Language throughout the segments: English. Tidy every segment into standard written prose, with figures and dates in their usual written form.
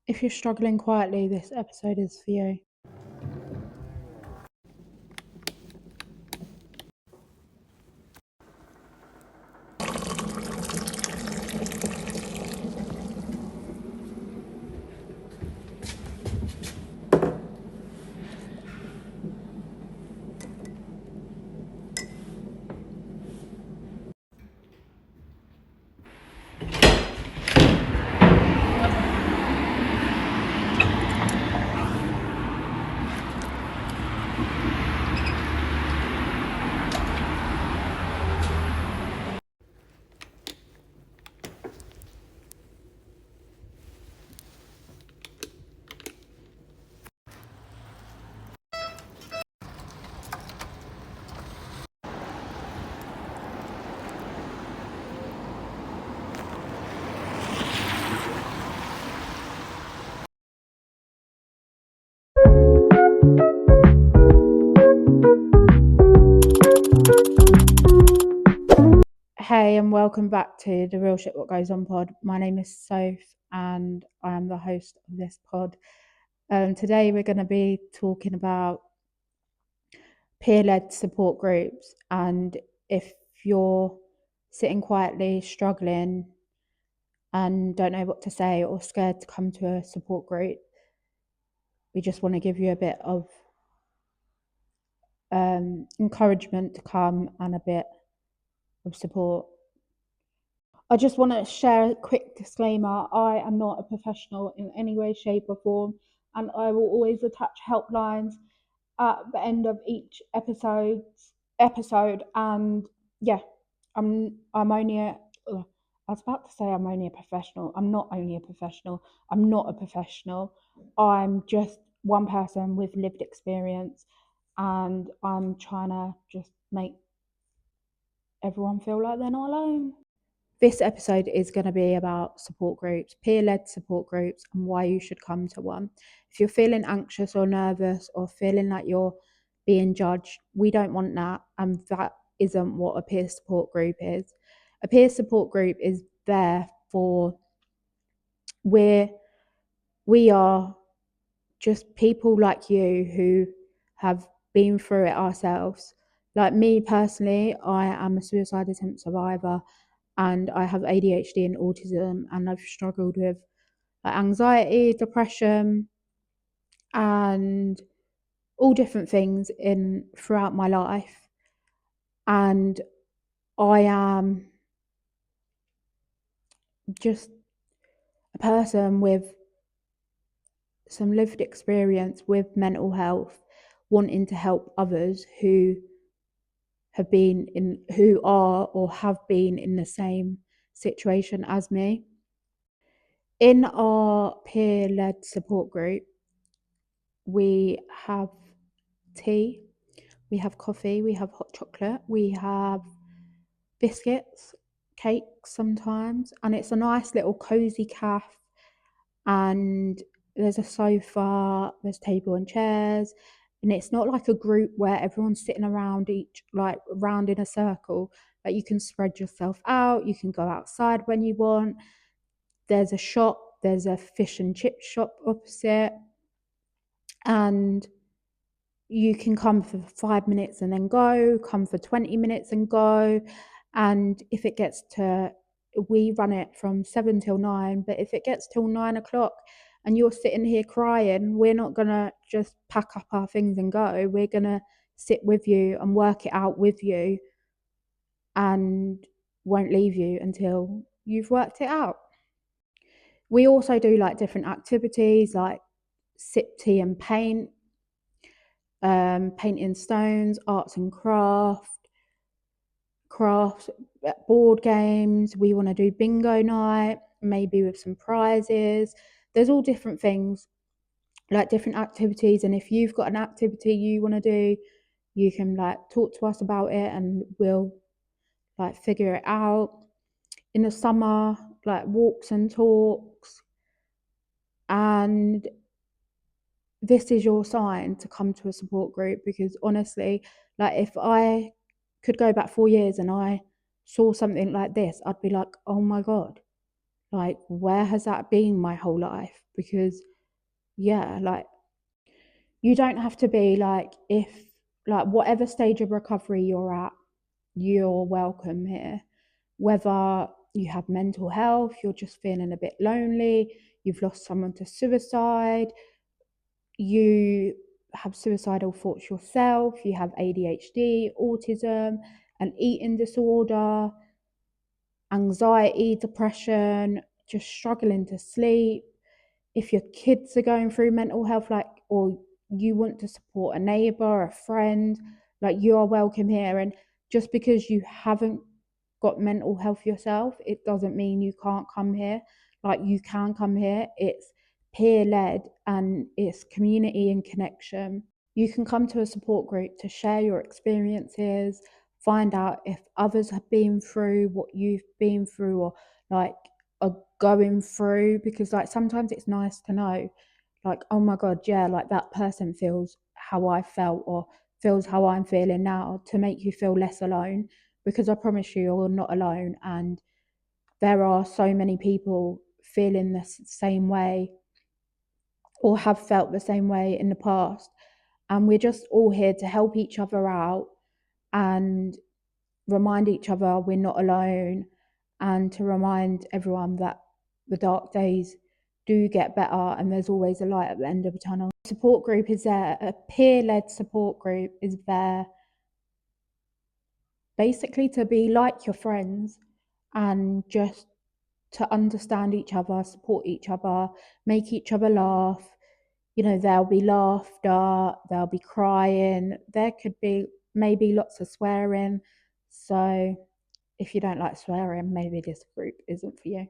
If you're struggling quietly, this episode is for you. Hey, and welcome back to the Real Shit What Goes On pod. My name is Soph, and I am the host of this pod. Today, we're going to be talking about peer-led support groups, and if you're sitting quietly, struggling, and don't know what to say or scared to come to a support group, we just want to give you a bit of encouragement to come and a bit of support. I just want to share a quick disclaimer. I am not a professional in any way, shape, or form, and I will always attach helplines at the end of each episode. And yeah, I'm only a. I was about to say I'm only a professional. I'm not only a professional. I'm not a professional. I'm just one person with lived experience, and I'm trying to just make everyone feel like they're not alone. This episode is going to be about support groups, peer-led support groups, and why you should come to one. If you're feeling anxious or nervous or feeling like you're being judged, we don't want that, and that isn't what a peer support group is. A peer support group is there for where we are just people like you who have been through it ourselves. Like me personally, I am a suicide attempt survivor, and I have ADHD and autism, and I've struggled with anxiety, depression, and all different things in throughout my life. And I am just a person with some lived experience with mental health, wanting to help others who who are or have been in the same situation as me. In our peer-led support group, we have tea, we have coffee, we have hot chocolate, we have biscuits, cakes sometimes, and it's a nice little cozy cafe. And there's a sofa, there's table and chairs, and it's not like a group where everyone's sitting around round in a circle. Like you can spread yourself out, you can go outside when you want. There's a shop, there's a fish and chip shop opposite, and you can come for 5 minutes and then go, come for 20 minutes and go. And if it gets to, we run it from 7 till 9, but if it gets till 9 o'clock and you're sitting here crying, we're not going to just pack up our things and go. We're going to sit with you and work it out with you, and won't leave you until you've worked it out. We also do like different activities like sip tea and paint, painting stones, arts and crafts, board games. We want to do bingo night, maybe with some prizes. There's all different things, like different activities. And if you've got an activity you want to do, you can like talk to us about it and we'll like figure it out. In the summer, like walks and talks. And this is your sign to come to a support group, because honestly, like if I could go back 4 years and I saw something like this, I'd be like, oh my God, Like, where has that been my whole life? Because, yeah, like, you don't have to be like, if, like, whatever stage of recovery you're at, you're welcome here. Whether you have mental health, you're just feeling a bit lonely, you've lost someone to suicide, you have suicidal thoughts yourself, you have ADHD, autism, an eating disorder, anxiety, depression, just struggling to sleep. If your kids are going through mental health, like, or you want to support a neighbor, a friend, like, you are welcome here. And just because you haven't got mental health yourself, it doesn't mean you can't come here. Like, you can come here. It's peer led and it's community and connection. You can come to a support group to share your experiences, find out if others have been through what you've been through, or like are going through, because like sometimes it's nice to know, like, oh my god, yeah, like that person feels how I felt or feels how I'm feeling now, to make you feel less alone. Because I promise you, you're not alone, and there are so many people feeling the same way or have felt the same way in the past, and we're just all here to help each other out and remind each other we're not alone, and to remind everyone that the dark days do get better and there's always a light at the end of the tunnel. Support group is there, a peer-led support group is there basically to be like your friends and just to understand each other, support each other, make each other laugh. You know, there'll be laughter, there'll be crying, there could be maybe lots of swearing. So if you don't like swearing, maybe this group isn't for you.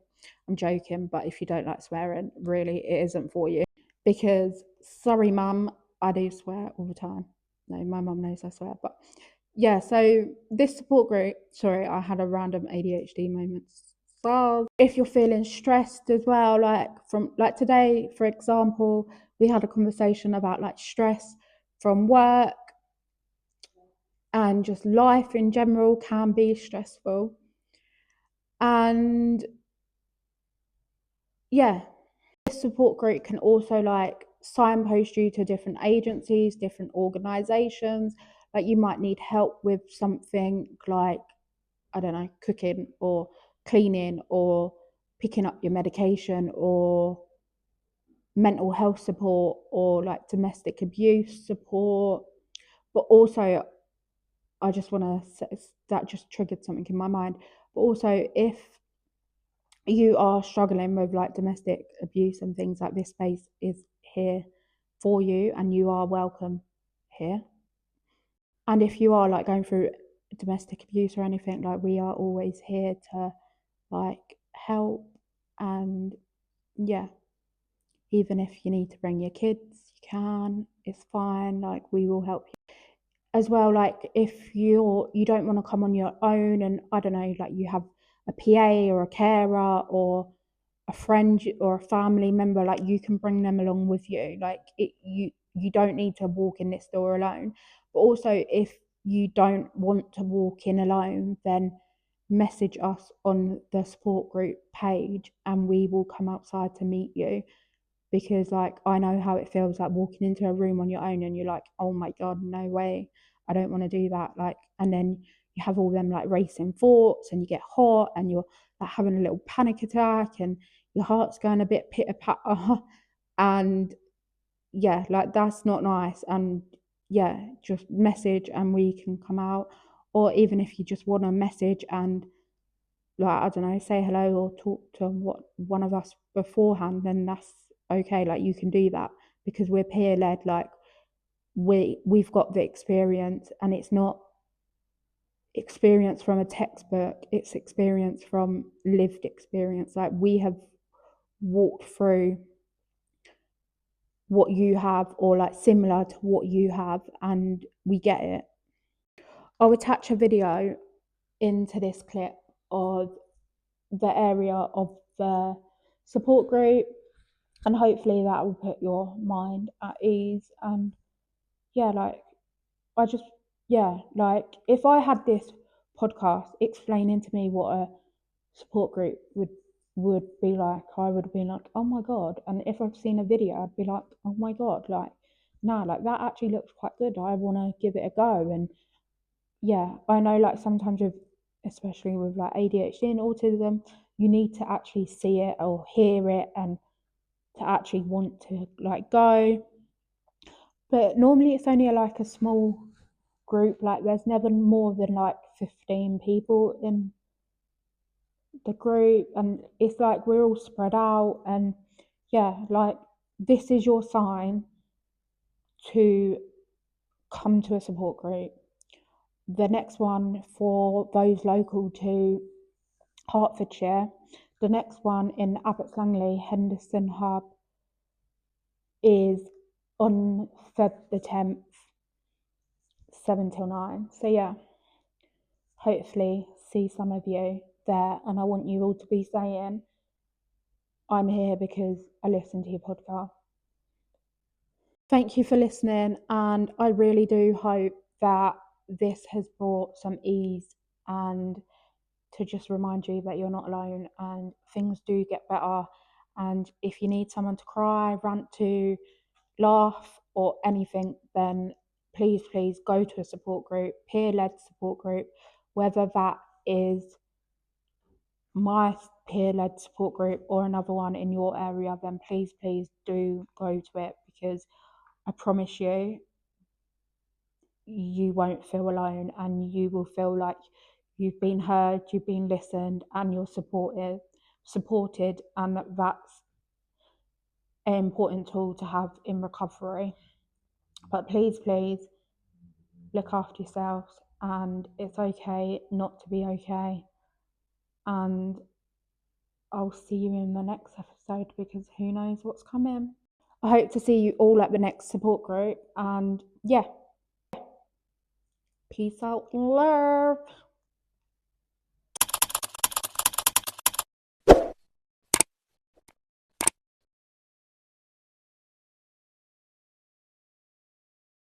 I'm joking, but if you don't like swearing, really, it isn't for you. Because, sorry, mum, I do swear all the time. No, my mum knows I swear. But yeah, so this support group, sorry, I had a random ADHD moment. So if you're feeling stressed as well, like from like today, for example, we had a conversation about like stress from work, and just life in general can be stressful. And yeah, this support group can also like signpost you to different agencies, different organizations. Like, you might need help with something like, I don't know, cooking or cleaning or picking up your medication or mental health support or like domestic abuse support. But also, I just want to, that just triggered something in my mind. But also, if you are struggling with like domestic abuse and things, like, this space is here for you and you are welcome here. And if you are like going through domestic abuse or anything, like, we are always here to like help. And yeah, even if you need to bring your kids, you can, it's fine, like, we will help you as well. Like, if you don't want to come on your own, and I don't know, like, you have a PA or a carer or a friend or a family member, like, you can bring them along with you. Like, you don't need to walk in this door alone. But also, if you don't want to walk in alone, then message us on the support group page and we will come outside to meet you. Because like, I know how it feels, like walking into a room on your own and you're like, oh my god, no way, I don't want to do that. Like, and then you have all them like racing thoughts and you get hot and you're like having a little panic attack and your heart's going a bit pitter patter. And yeah, like, that's not nice. And yeah, just message and we can come out. Or even if you just want to message and, like, I don't know, say hello or talk to one of us beforehand, then that's okay. Like, you can do that because we're peer led. Like, we've got the experience, and it's not experience from a textbook, it's experience from lived experience. Like, we have walked through what you have, or like similar to what you have, and we get it. I'll attach a video into this clip of the area of the support group, and hopefully that will put your mind at ease. And yeah, like, I just, yeah, like, if I had this podcast explaining to me what a support group would would be like, I would have been like, oh my God. And if I've seen a video, I'd be like, oh my God, like, no, like that actually looks quite good. I want to give it a go. And yeah, I know like sometimes with, especially with like ADHD and autism, you need to actually see it or hear it and to actually want to like go. But normally it's only like a small group, like there's never more than like 15 people in the group, and it's like we're all spread out. And yeah, like this is your sign to come to a support group. The next one for those local to Hertfordshire, the next one in Abbots Langley, Henderson Hub, is on Feb the 10th, 7 till 9. So yeah, hopefully see some of you there. And I want you all to be saying, I'm here because I listen to your podcast. Thank you for listening, and I really do hope that this has brought some ease and to just remind you that you're not alone and things do get better. And if you need someone to cry, rant to, laugh, or anything, then please, please go to a support group, peer-led support group, whether that is my peer-led support group or another one in your area, then please, please do go to it, because I promise you, you won't feel alone and you will feel like you've been heard, you've been listened, and you're supported, and that's an important tool to have in recovery. But please, please look after yourselves, and it's okay not to be okay. And I'll see you in the next episode, because who knows what's coming. I hope to see you all at the next support group, and yeah, peace out, love.